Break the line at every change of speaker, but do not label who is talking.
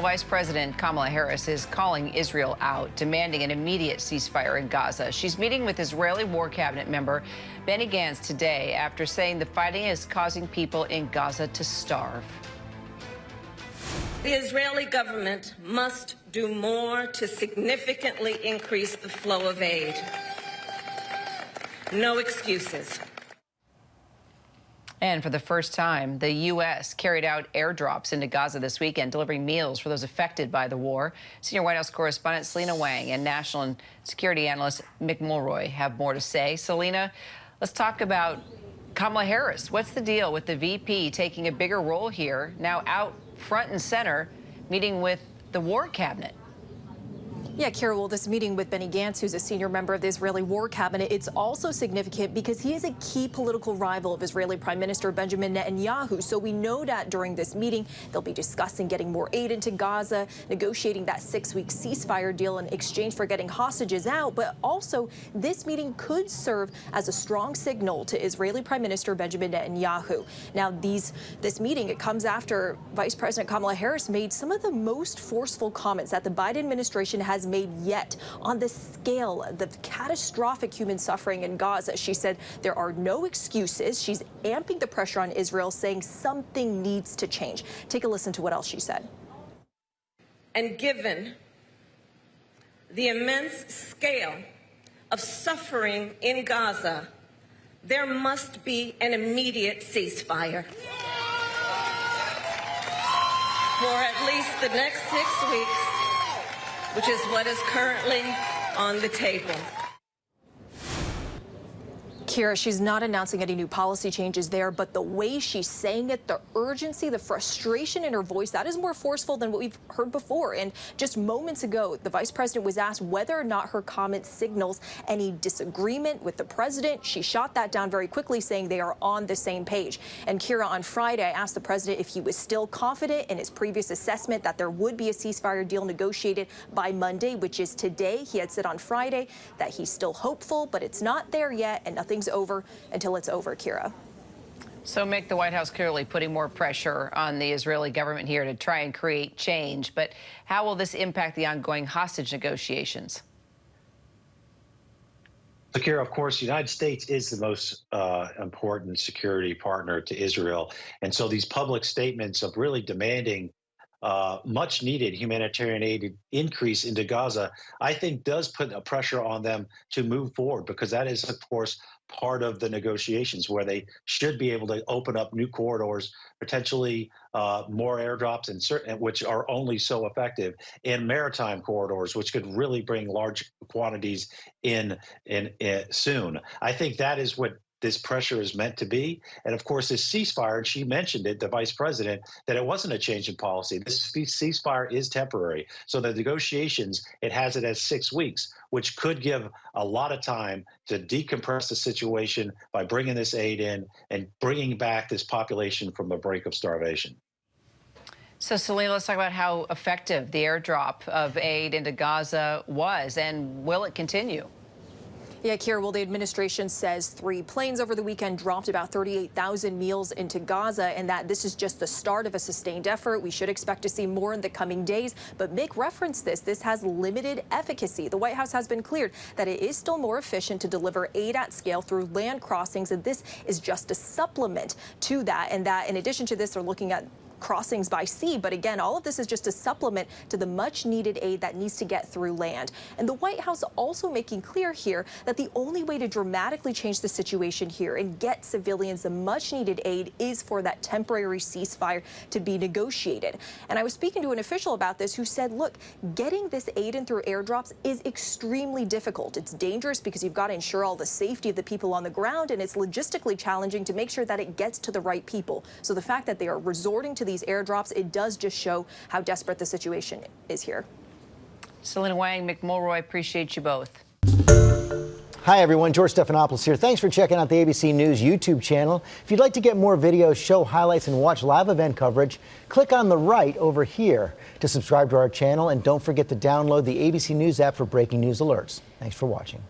Vice President Kamala Harris is calling Israel out, demanding an immediate ceasefire in Gaza. She's meeting with Israeli War Cabinet member Benny Gantz today after saying the fighting is causing people in Gaza to starve.
The Israeli government must do more to significantly increase the flow of aid. No excuses.
And for the first time, the U.S. carried out airdrops into Gaza this weekend, delivering meals for those affected by the war. Senior White House correspondent Selena Wang and national and security analyst Mick Mulroy have more to say. Selena, let's talk about Kamala Harris. What's the deal with the VP taking a bigger role here, now out front and center, meeting with the War Cabinet?
Yeah, Kira, well, this meeting with Benny Gantz, who's a senior member of the Israeli War Cabinet, it's also significant because he is a key political rival of Israeli Prime Minister Benjamin Netanyahu. So we know that during this meeting, they'll be discussing getting more aid into Gaza, negotiating that 6-week ceasefire deal in exchange for getting hostages out. But also, this meeting could serve as a strong signal to Israeli Prime Minister Benjamin Netanyahu. Now, this meeting, it comes after Vice President Kamala Harris made some of the most forceful comments that the Biden administration has made yet on the scale of the catastrophic human suffering in Gaza. She said there are no excuses. She's amping the pressure on Israel, saying something needs to change. Take a listen to what else she said.
And given the immense scale of suffering in Gaza, there must be an immediate ceasefire. For at least the next 6 weeks, which is what is currently on the table.
Kira, she's not announcing any new policy changes there, but the way she's saying it, the urgency, the frustration in her voice, that is more forceful than what we've heard before. And just moments ago, the vice president was asked whether or not her comment signals any disagreement with the president. She shot that down very quickly, saying they are on the same page. And Kira, on Friday, I asked the president if he was still confident in his previous assessment that there would be a ceasefire deal negotiated by Monday, which is today. He had said on Friday that he's still hopeful, but it's not there yet, and nothing's over until it's over, Kira.
So, Mick, the White House clearly putting more pressure on the Israeli government here to try and create change. But how will this impact the ongoing hostage negotiations?
So, Kira, of course, the United States is the most important security partner to Israel. And so these public statements of really demanding much needed humanitarian aid increase into Gaza, I think does put a pressure on them to move forward, because that is, of course, part of the negotiations where they should be able to open up new corridors, potentially more airdrops, and certain which are only so effective, in maritime corridors, which could really bring large quantities in soon. I think that is what this pressure is meant to be. And of course, this ceasefire, and she mentioned it, the vice president, that it wasn't a change in policy. This ceasefire is temporary. So the negotiations, it has it as 6 weeks, which could give a lot of time to decompress the situation by bringing this aid in and bringing back this population from the brink of starvation.
So, Selena, let's talk about how effective the airdrop of aid into Gaza was, and will it continue?
Yeah, Kira, well, the administration says 3 planes over the weekend dropped about 38,000 meals into Gaza, and that this is just the start of a sustained effort. We should expect to see more in the coming days. But Mick referenced this has limited efficacy. The White House has been cleared that it is still more efficient to deliver aid at scale through land crossings, and this is just a supplement to that. And that, in addition to this, they're looking at crossings by sea. But again, all of this is just a supplement to the much needed aid that needs to get through land. And the White House also making clear here that the only way to dramatically change the situation here and get civilians the much needed aid is for that temporary ceasefire to be negotiated. And I was speaking to an official about this who said, look, getting this aid in through airdrops is extremely difficult. It's dangerous because you've got to ensure all the safety of the people on the ground, and it's logistically challenging to make sure that it gets to the right people. So the fact that they are resorting to these airdrops, it does just show how desperate the situation is here.
Selena Wang, Mick Mulroy, appreciate you both.
Hi, everyone. George Stephanopoulos here. Thanks for checking out the ABC News YouTube channel. If you'd like to get more videos, show highlights, and watch live event coverage, click on the right over here to subscribe to our channel. And don't forget to download the ABC News app for breaking news alerts. Thanks for watching.